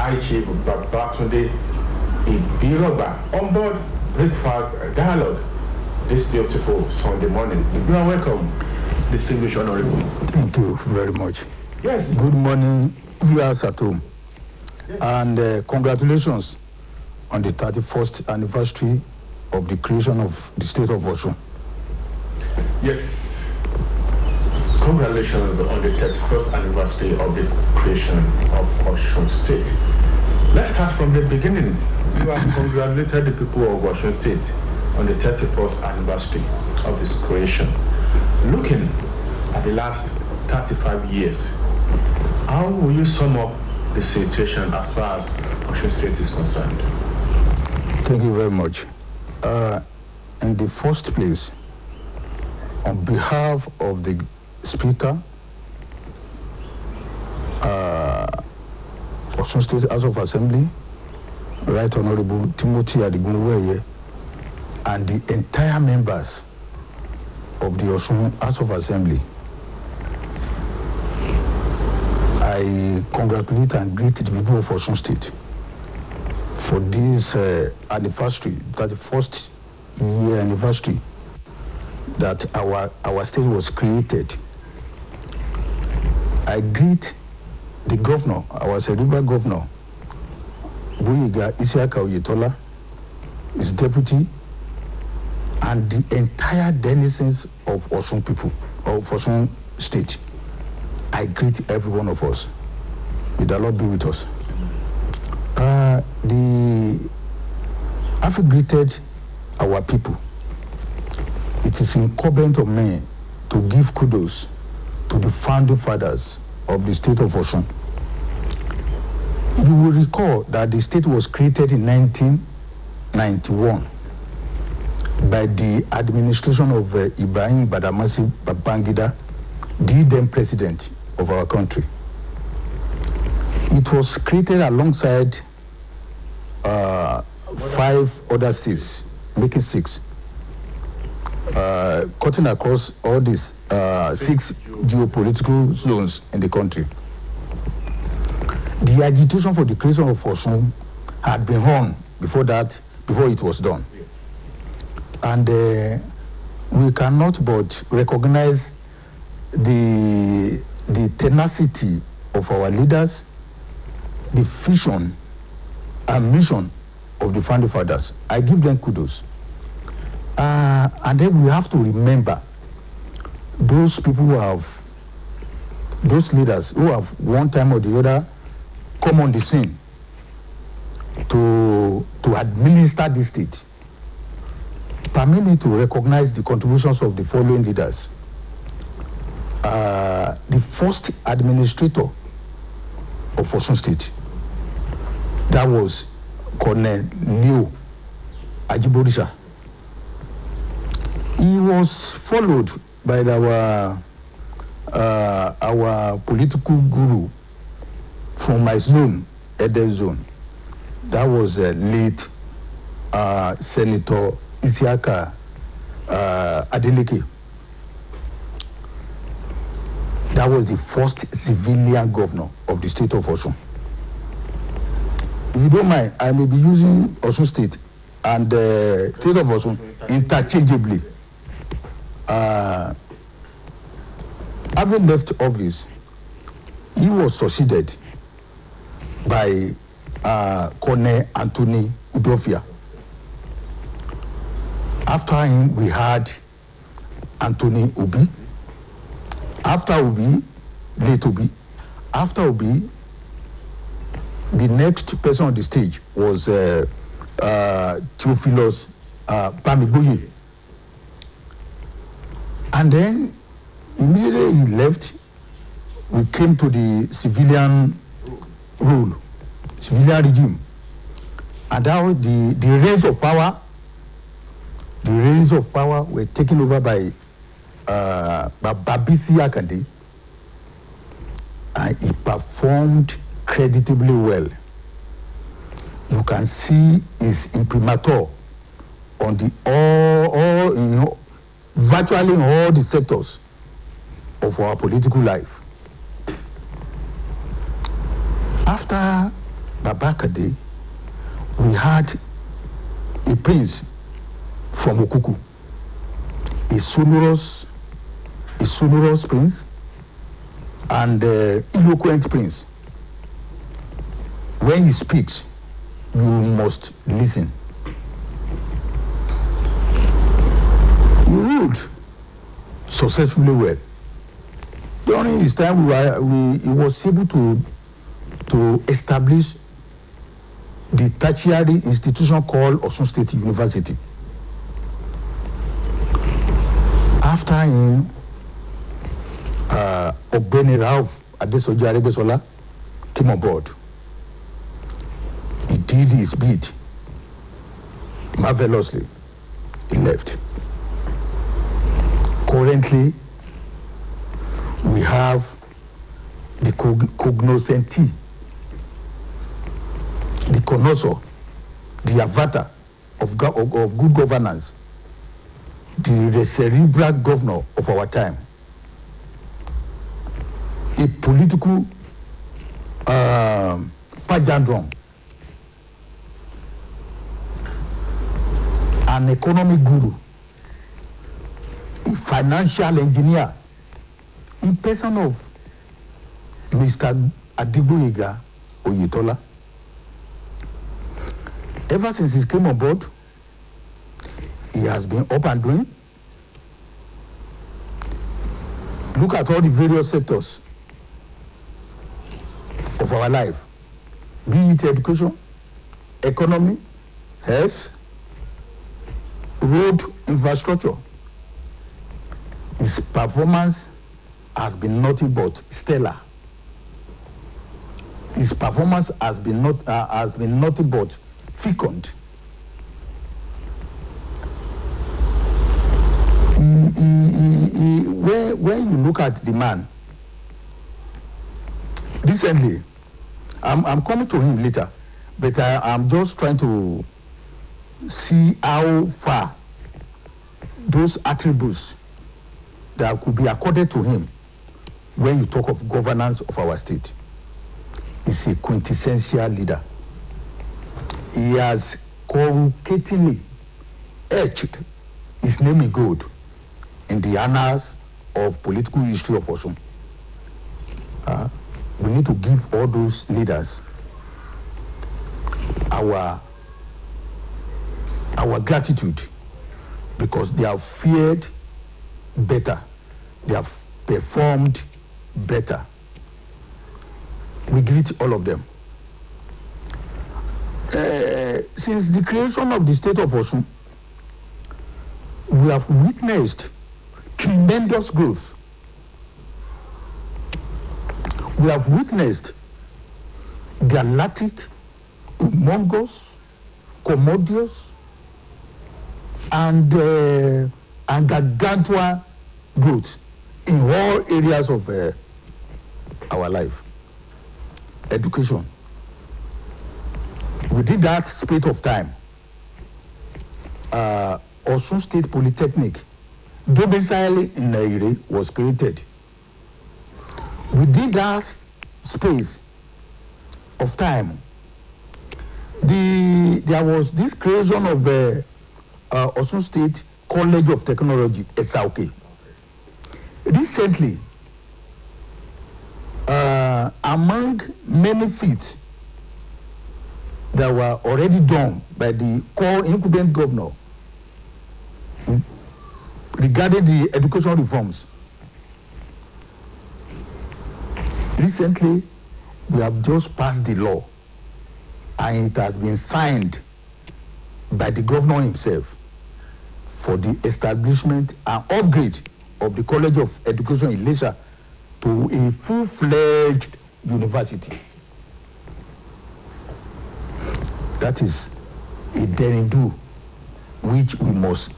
High Chief Babatunde Ibiroba on board Breakfast Dialogue this beautiful Sunday morning. You are welcome, distinguished honorable. Thank you very much. Yes. Good morning, viewers at home. Yes. And congratulations on the 31st anniversary of the creation of the state of Osun. Yes. Congratulations on the 31st anniversary of the creation of Osun State. Let's start from the beginning. You have congratulated the people of Osun State on the 31st anniversary of its creation. Looking at the last 35 years, how will you sum up the situation as far as Osun State is concerned? Thank you very much. In the first place, on behalf of the Speaker, Osun State House of Assembly, Right Honorable Timothy Adigunweye, and the entire members of the Osun House of Assembly, I congratulate and greet the people of Osun State for this anniversary, 31st year anniversary that our state was created. I greet the governor, our cerebral governor, Buyiga Isiaka Oyetola, his deputy, and the entire denizens of Osun people, of Osun State. I greet every one of us. May the Lord be with us. Having greeted our people, it is incumbent on me to give kudos to the founding fathers of the state of Osun. You will recall that the state was created in 1991 by the administration of Ibrahim Badamasi Babangida, the then president of our country. It was created alongside 5 other states, making 6, cutting across all these 6 geopolitical zones in the country. The agitation for the creation of Osun had been on before it was done. And we cannot but recognize the tenacity of our leaders, the vision and mission of the founding fathers. I give them kudos. And then we have to remember those people those leaders who have one time or the other come on the scene to administer this state. Permit me to recognize the contributions of the following leaders. The first administrator of Osun State, that was Colonel Leo Ajiborisha. He was followed by our political guru from my zone, Ede zone. That was late Senator Isiaka Adeleke. That was the first civilian governor of the state of Osun. If you don't mind, I may be using Osun State and the state of Osun interchangeably. Having left office, he was succeeded by Colonel Anthony Udofia. After him, we had Anthony Obi. After Obi, late Obi. After Obi, the next person on the stage was Theophilus Bamiboye. And then, immediately he left, we came to the civilian rule, civilian regime. And now the reins of power were taken over by Babisi Akande, and he performed creditably well. You can see his imprimatur on the virtually in all the sectors of our political life. After Babakade, we had a prince from Okuku, a sonorous prince, and eloquent prince. When he speaks, you must listen. He ruled successfully well. During his time, he was able to establish the tertiary institution called Osun State University. After him, Ogbeni Ralph Adesoji Aregbesola came on board. He did his bid marvelously. He left. Currently, we have the cognoscenti, the connoisseur, the avatar of good governance, the cerebral governor of our time, a political pajandron, an economic guru, a financial engineer, in person of Mr. Adigboyega Oyetola. Ever since he came on board, he has been up and doing. Look at all the various sectors of our life, be it education, economy, health, road infrastructure. His performance has been nothing but stellar. His performance has been nothing but fecund. When you look at the man, recently, I'm coming to him later, but I'm just trying to see how far those attributes that could be accorded to him when you talk of governance of our state. He's a quintessential leader. He has corrugatingly etched his name in gold in the annals of political history of Osun. We need to give all those leaders our gratitude, because they have fared better, they have performed better. We greet all of them. Since the creation of the state of Osun, we have witnessed tremendous growth. We have witnessed galactic, humongous, commodious, and gargantuan growth in all areas of our life. Education. Within that space of time, Osun State Polytechnic, domicile in Naire, was created. Within that space of time, there was this creation of Osun State College of Technology, SRK. Recently, among many feats that were already done by the core incumbent governor regarding the education reforms, recently we have just passed the law and it has been signed by the governor himself for the establishment and upgrade of the College of Education in Ilesha to a full-fledged university. That is a daring do which we must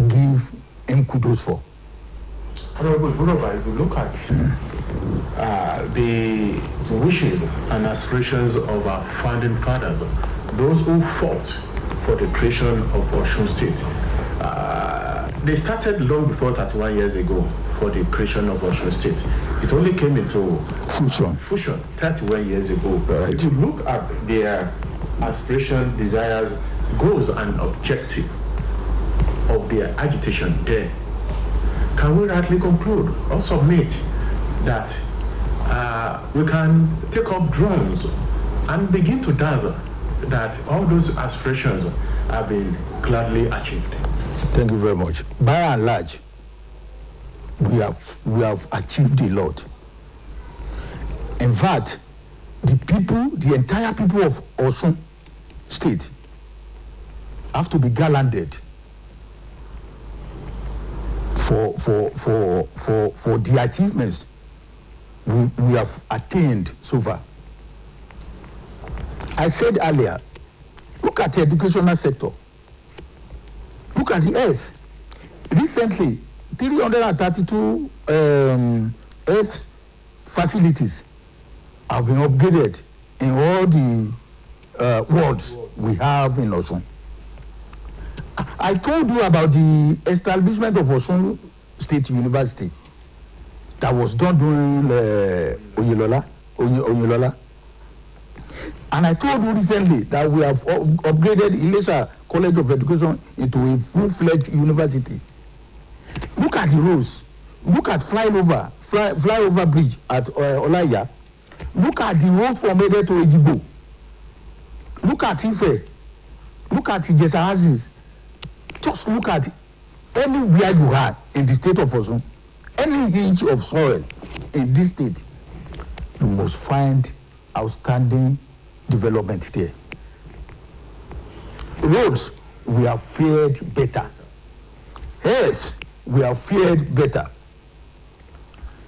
give him kudos for. Honorable Buroba, if you look at the wishes and aspirations of our founding fathers, those who fought for the creation of Osun State, they started long before 31 years ago for the creation of Osun State. It only came into Fusion. 31 years ago. Right. If you look at their aspiration, desires, goals, and objective of their agitation there, can we rightly conclude or submit that we can take up drums and begin to dance that all those aspirations have been gladly achieved? Thank you very much. By and large, we have achieved a lot. In fact, the entire people of Osun State have to be gallanted for the achievements we have attained so far. I said earlier, look at the educational sector. Look at the health. Recently, 332 health facilities have been upgraded in all the wards we have in Osun. I told you about the establishment of Osun State University that was done during Oyinlola. And I told you recently that we have upgraded Ilesha College of Education into a full-fledged university. Look at the roads. Look at flyover bridge at Olaya. Look at the road from Ede to Ejibo. Look at Ife. Look at Ijesa houses. Just look at anywhere you are in the state of Osun, any inch of soil in this state, you must find outstanding development there. Roads, we have fared better. Health, we have fared better.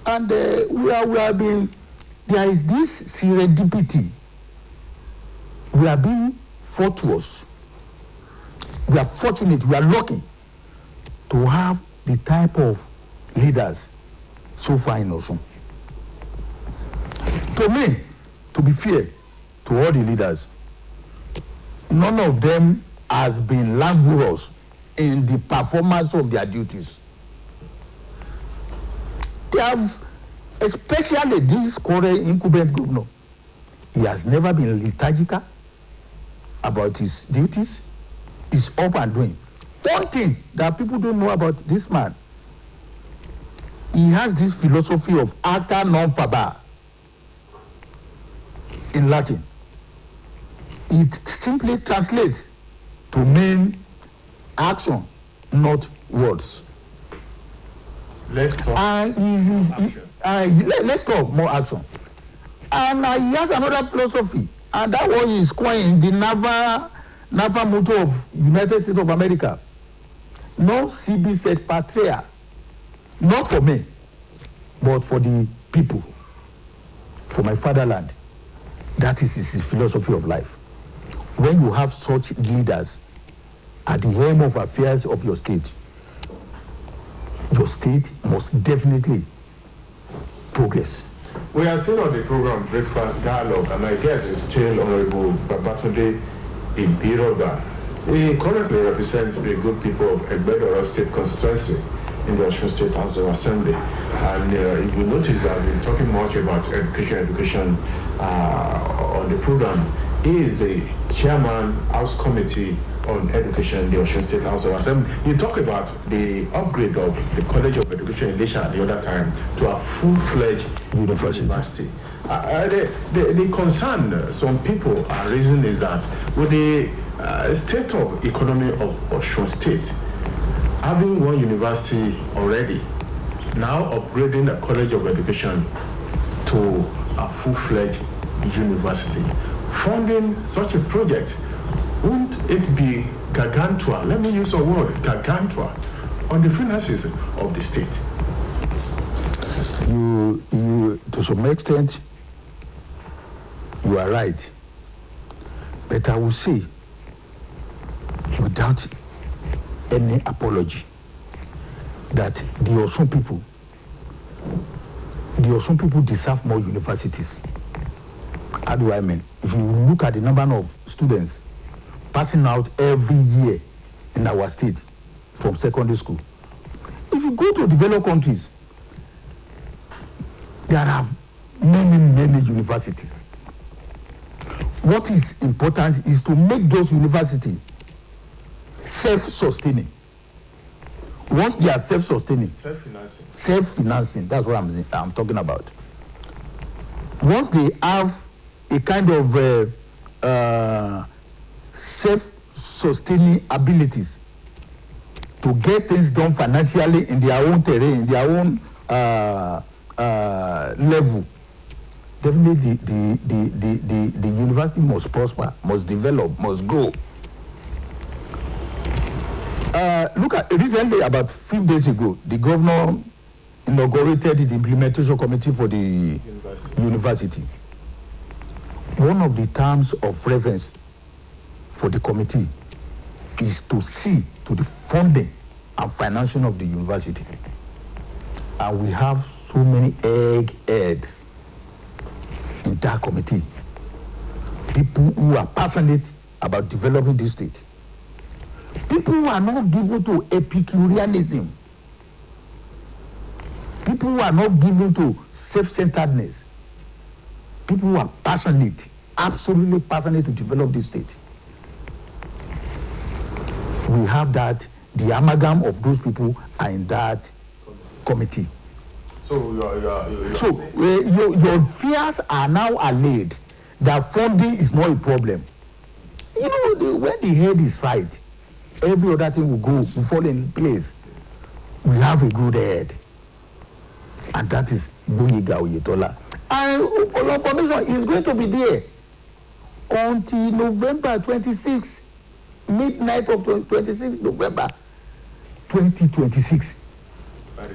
And we have been, there is this serendipity. We are being fortuitous. We are fortunate, we are lucky to have the type of leaders so far in Osun. To me, to be fair to all the leaders, none of them has been languorous in the performance of their duties. They have, especially this current incumbent governor, he has never been lethargical about his duties. He's up and doing. One thing that people don't know about this man, he has this philosophy of acta non faber in Latin. It simply translates to mean action, not words. Let's talk. Let's talk more action. And he has another philosophy, and that one is coined the Naval motto of United States of America. Non sibi sed patria. Not for me, but for the people, for my fatherland. That is his philosophy of life. When you have such leaders at the helm of affairs of your state must definitely progress. We are still on the program Breakfast Dialogue, and my guest is still Honorable Babatunde Ibiroba. He currently represents the good people of Egbedora State Constituency in the Osun State House of Assembly. And if you notice, I've been talking much about education on the program. He is the chairman, House Committee on Education in the Osun State House of Assembly. You talk about the upgrade of the College of Education in Ilesha at the other time to a full-fledged university. The concern some people are raising is that with the state of economy of Osun State, having one university already, now upgrading a College of Education to a full-fledged university, funding such a project, won't it be gargantua? Let me use a word, gargantua, on the finances of the state? You to some extent, you are right. But I will say, without any apology, that the Osun people deserve more universities. How do I mean? If you look at the number of students passing out every year in our state from secondary school, if you go to developed countries, There are many universities. What is important is to make those universities self-sustaining. Once they are self-sustaining, self-financing, that's what I'm talking about. Once they have a kind of self-sustaining abilities to get things done financially in their own terrain, in their own level, definitely the university must prosper, must develop, must grow. Look at recently, about a few days ago, the governor inaugurated the implementation committee for the university. One of the terms of reference for the committee is to see to the funding and financing of the university. And we have so many eggheads in that committee. People who are passionate about developing this state. People who are not given to Epicureanism. People who are not given to self-centeredness. People who are passionate, absolutely passionate to develop this state. We have that, the amalgam of those people are in that committee. So your fears are now allayed that funding is not a problem. You know, when the head is right, every other thing will fall in place. We have a good head, and that is Gboyega Oyetola. And for your information, he's going to be there until November 26, midnight of 26 November 2026. By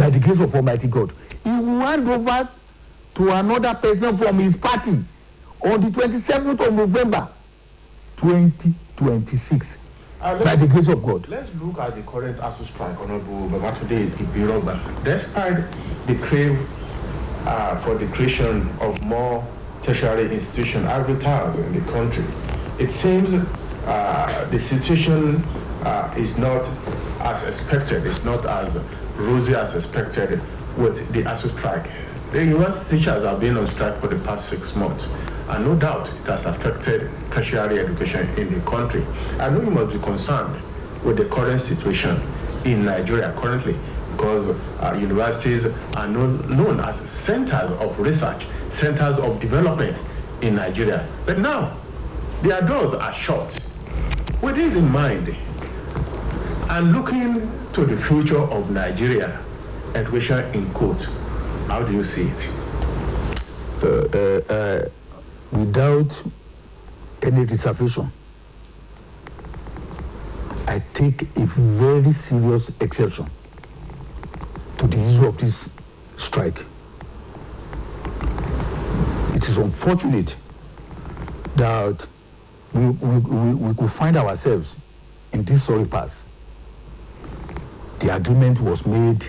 the grace of Almighty God. He will hand over to another person from his party on the 27th of November 2026. By the grace of God. Let's look at the current ASU strike, Honorable Babatunde Ibiroba. Despite the crave for the creation of more tertiary institutions advertised in the country, it seems the situation is not as expected. It's not as rosy as expected with the ASU strike. The university teachers have been on strike for the past 6 months, and no doubt it has affected tertiary education in the country. I know you must be concerned with the current situation in Nigeria currently, because universities are known as centers of research, centers of development in Nigeria. But now, their doors are shut. With this in mind, and looking to the future of Nigeria, education in quote, how do you see it? Without any reservation, I take a very serious exception to the issue of this strike. It is unfortunate that we could find ourselves in this sorry pass. The agreement was made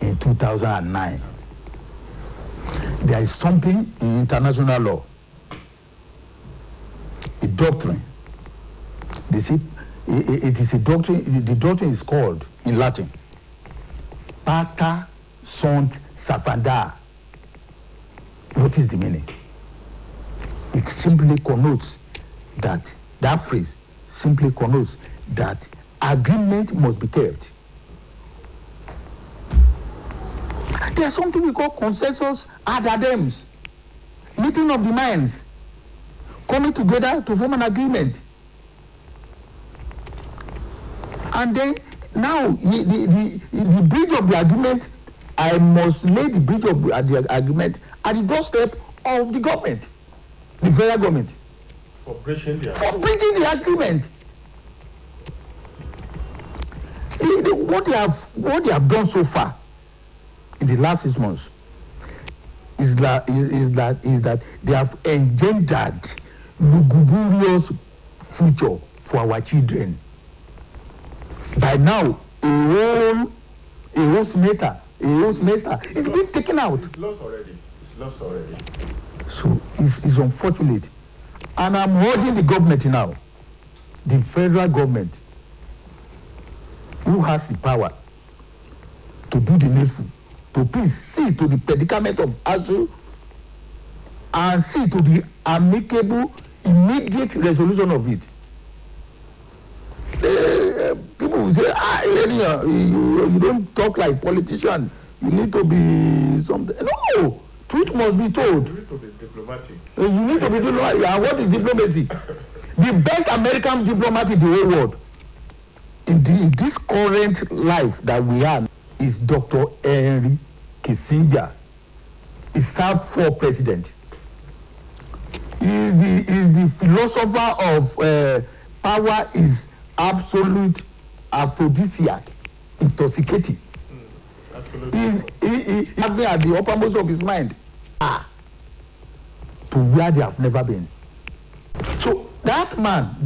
in 2009. There is something in international law, a doctrine. They say it is a doctrine. The doctrine is called in Latin "Pacta sunt servanda." What is the meaning? It simply connotes that phrase simply connotes that agreement must be kept. There's something we call consensus ad adems, meeting of the minds, coming together to form an agreement. And then now the bridge of the agreement, I must lay the bridge of the agreement at the doorstep of the government, the federal government. For breaching the agreement. What they have done so far in the last 6 months is that they have engendered lugubrious future for our children. By now, a whole semester is being taken out. It's lost already. So it's unfortunate. And I'm urging the government now, the federal government, who has the power to do the needful, to please see to the predicament of ASUU and see to the amicable, immediate resolution of it. People will say, you don't talk like politician. You need to be something. No, truth must be told. You need to be diplomatic. You need to be diplomatic. And what is diplomacy? The best American diplomat in the whole world, in this current life that we have, is Dr. Henry Kissinger. He served for president. He is the philosopher of power is absolute, aphrodisiac, intoxicating. He has been at the uppermost of his mind to where they have never been. So that man.